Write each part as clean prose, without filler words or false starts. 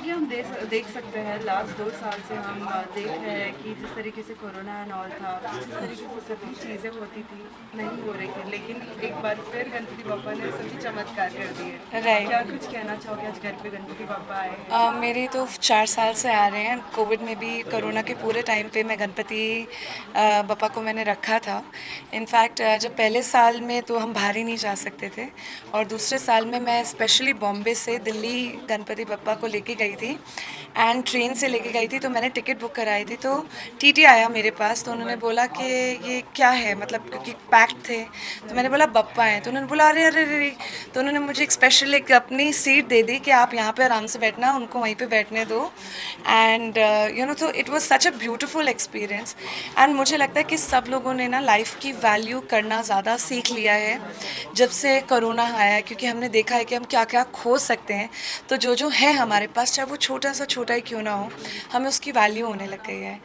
जैसे कि हम देख सकते हैं लास्ट 2 साल से हम देख रहे हैं कि जिस तरीके से कोरोना एंड ऑल था, जिस तरीके से सभी चीज़ें होती थी नहीं हो रही थी, लेकिन एक बार फिर गणपति पापा ने सभी चमत्कार कर दिए। राइट। क्या कुछ कहना चाहोगे आज घर पे गणपति पापा आए हैं? मेरे तो 4 साल से आ रहे हैं। कोविड में भी, कोरोना के पूरे टाइम पे मैं गणपति बप्पा को मैंने रखा था। इनफैक्ट जब पहले साल में तो हम बाहर ही नहीं जा सकते थे, और दूसरे साल में मैं स्पेशली बॉम्बे से दिल्ली गणपति बप्पा को लेके गई थी, एंड ट्रेन से लेके गई थी। तो मैंने टिकट बुक कराई थी, तो टीटी आया मेरे पास, तो उन्होंने बोला कि ये क्या है, मतलब क्योंकि पैक्ड थे। तो मैंने बोला बप्पा हैं, तो उन्होंने बोला अरे अरे अरे। तो उन्होंने मुझे एक स्पेशल एक अपनी सीट दे दी कि आप यहाँ पे आराम से बैठना, उनको वहीं पे बैठने दो। एंड तो it was such a beautiful experience. And मुझे लगता है कि सब लोगों ने ना लाइफ की वैल्यू करना ज़्यादा सीख लिया है जब से कोरोना आया है, क्योंकि हमने देखा है कि हम क्या क्या खो सकते हैं। तो जो जो है हमारे पास, चाहे वो छोटा ही क्यों ना हो, हमें उसकी वैल्यू होने लग गई है।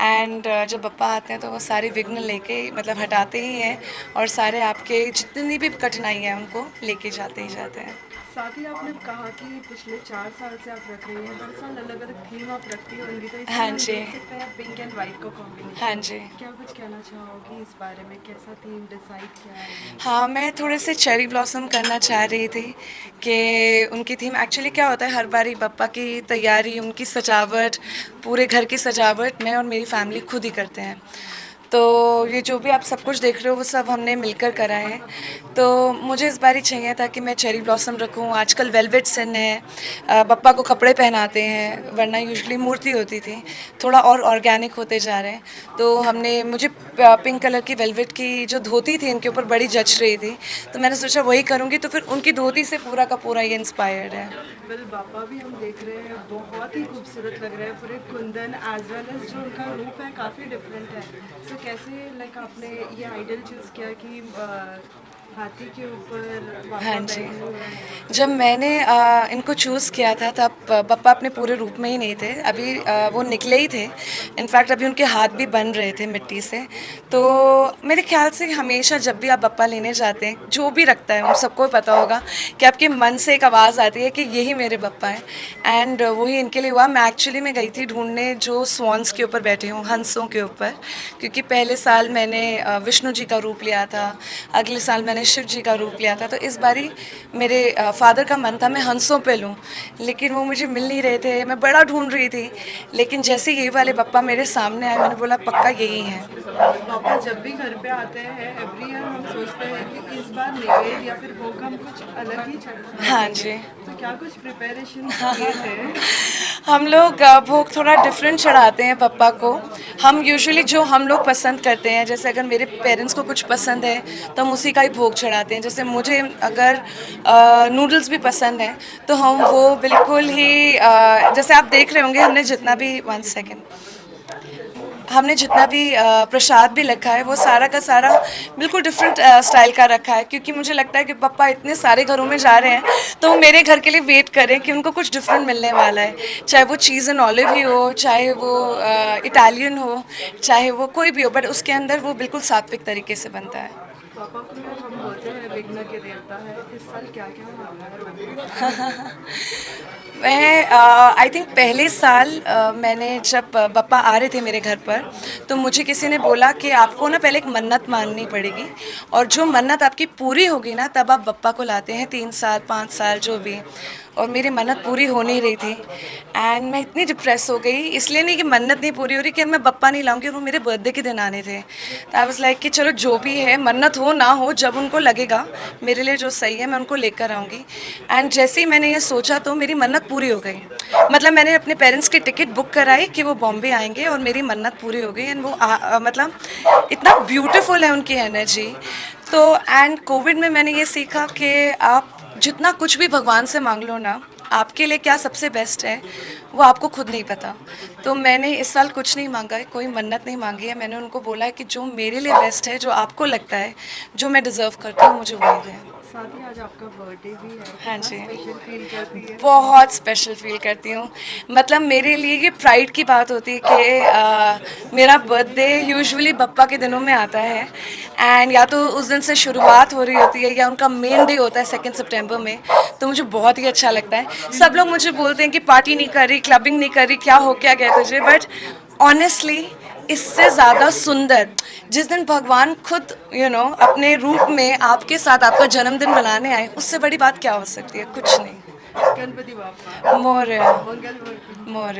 एंड जब पप्पा आते हैं तो वो सारे विघ्न लेके, मतलब हटाते ही हैं, और सारे आपके जितनी भी कठिनाई है उनको लेके जाते ही जाते हैं। साथ ही आपने कहा कि पिछले 4 साल से आप रख रही हैं, हर साल अलग अलग थीम आप रखती होंगी, तो इस साल हाँ हम जी। देख सकते हैं पिंक एंड वाइट का हाँ कॉम्बिनेशन। जी। क्या कुछ कहना चाहोगी इस बारे में, कैसा थीम डिसाइड किया है? हाँ, मैं थोड़े से चेरी ब्लॉसम करना चाह रही थी कि उनकी थीम, एक्चुअली क्या होता है, हर बारी बप्पा की तैयारी, उनकी सजावट, पूरे घर की सजावट मैं और मेरी फैमिली खुद ही करते हैं। तो ये जो भी आप सब कुछ देख रहे हो वो सब हमने मिलकर करा है। तो मुझे इस बार ही चाहिए था कि मैं चेरी ब्लॉसम रखूं। आजकल वेलवेट सन है, बप्पा को कपड़े पहनाते हैं, वरना यूजुअली मूर्ति होती थी। थोड़ा और ऑर्गेनिक होते जा रहे हैं। तो हमने, मुझे पिंक कलर की वेलवेट की जो धोती थी इनके ऊपर बड़ी जच रही थी, तो मैंने सोचा वही करूँगी। तो फिर उनकी धोती से पूरा का पूरा ये इंस्पायर्ड है। वेल बाबा भी हम देख रहे हैं बहुत ही खूबसूरत लग रहे हैं, पूरे कुंदन एज वेल एज जो उनका रूप है काफ़ी डिफरेंट है। सो कैसे लाइक आपने ये आइडल चूज़ किया कि हाथी के ऊपर हाँ बाबा जी। बैठे हुए हैं? जब मैंने इनको चूज़ किया था तब पप्पा अपने पूरे रूप में ही नहीं थे, अभी वो निकले ही थे। इनफैक्ट अभी उनके हाथ भी बन रहे थे मिट्टी से। तो मेरे ख्याल से हमेशा जब भी आप पप्पा लेने जाते हैं, जो भी रखता है उन सबको पता होगा कि आपके मन से एक आवाज़ आती है कि यही मेरे पप्पा हैं। एंड वही इनके लिए हुआ। मैं एक्चुअली में गई थी ढूंढने जो स्वॉन्स के ऊपर बैठे हों, हंसों के ऊपर, क्योंकि पहले साल मैंने विष्णु जी का रूप लिया था, अगले साल मैंने शिव जी का रूप लिया था। तो इस बारी मेरे फादर का मन था मैं हंसों पे लूँ, लेकिन वो मुझे मिल नहीं रहे थे, मैं बड़ा ढूंढ रही थी। लेकिन जैसे ये वाले पप्पा मेरे सामने आए, मैंने बोला पक्का यही है। पापा जब भी घर पे आते हैं एवरी ईयर हम सोचते हैं कि इस बार नैवेद्य या फिर भोग हम कुछ अलग ही हाँ रखेंगे। जी। तो क्या कुछ प्रिपरेशन किए थे? हम लोग भोग थोड़ा डिफरेंट चढ़ाते हैं पप्पा को। हम यूजुअली जो हम लोग पसंद करते हैं, जैसे अगर मेरे पेरेंट्स को कुछ पसंद है तो हम उसी का ही भोग चढ़ाते हैं। जैसे मुझे अगर नूडल्स भी पसंद है तो हम वो बिल्कुल ही जैसे आप देख रहे होंगे, हमने जितना भी, 1 सेकेंड, हमने जितना भी प्रसाद भी रखा है वो सारा का सारा बिल्कुल डिफरेंट स्टाइल का रखा है, क्योंकि मुझे लगता है कि पापा इतने सारे घरों में जा रहे हैं तो वो मेरे घर के लिए वेट करें कि उनको कुछ डिफरेंट मिलने वाला है। चाहे वो चीज़ एंड ऑलिव ही हो, चाहे वो इटालियन हो, चाहे वो कोई भी हो, बट उसके अंदर वो बिल्कुल सात्विक तरीके से बनता है। पापा को हम बोलते हैं विघ्न के देवता है, इस साल क्या क्या मांगा है भगवान से? मैं आई थिंक पहले साल मैंने जब पप्पा आ रहे थे मेरे घर पर, तो मुझे किसी ने बोला कि आपको ना पहले एक मन्नत मांगनी पड़ेगी, और जो मन्नत आपकी पूरी होगी ना तब आप पप्पा को लाते हैं, 3 साल 5 साल जो भी। और मेरी मन्नत पूरी हो नहीं रही थी, एंड मैं इतनी डिप्रेस हो गई, इसलिए नहीं कि मन्नत नहीं पूरी हो रही, कि मैं पप्पा नहीं लाऊंगी, और वो मेरे बर्थडे के दिन आने थे। तो आई वाज लाइक कि चलो जो भी है, मन्नत हो ना हो, जब उनको लगेगा मेरे लिए जो सही है मैं उनको लेकर आऊँगी। एंड जैसे ही मैंने ये सोचा तो मेरी मन्नत पूरी हो गई। मतलब मैंने अपने पेरेंट्स की टिकट बुक कराई कि वो बॉम्बे आएंगे, और मेरी मन्नत पूरी हो गई। एंड वो मतलब इतना ब्यूटीफुल है उनकी एनर्जी। तो एंड कोविड में मैंने ये सीखा कि आप जितना कुछ भी भगवान से मांग लो ना, आपके लिए क्या सबसे बेस्ट है वो आपको खुद नहीं पता। तो मैंने इस साल कुछ नहीं मांगा है, कोई मन्नत नहीं मांगी है। मैंने उनको बोला है कि जो मेरे लिए बेस्ट है, जो आपको लगता है, जो मैं डिज़र्व करती हूँ, मुझे वही दें। साथ ही आज आपका बर्थडे भी है, हाँ कितना जी। स्पेशल फील करती है? बहुत स्पेशल फील करती हूँ। मतलब मेरे लिए ये प्राइड की बात होती है कि मेरा बर्थडे यूजुअली बप्पा के दिनों में आता है एंड या तो उस दिन से शुरुआत हो रही होती है या उनका मेन डे होता है 2 सितंबर में, तो मुझे बहुत ही अच्छा लगता है। सब लोग मुझे बोलते हैं कि पार्टी नहीं कर रही, क्लबिंग नहीं कर रही, क्या हो क्या गया तुझे, बट ऑनेस्टली इससे ज़्यादा सुंदर जिस दिन भगवान खुद अपने रूप में आपके साथ आपका जन्मदिन मनाने आए, उससे बड़ी बात क्या हो सकती है? कुछ नहीं। गणपति बाप्पा मोरया। मंगल मूर्ति। मोरया।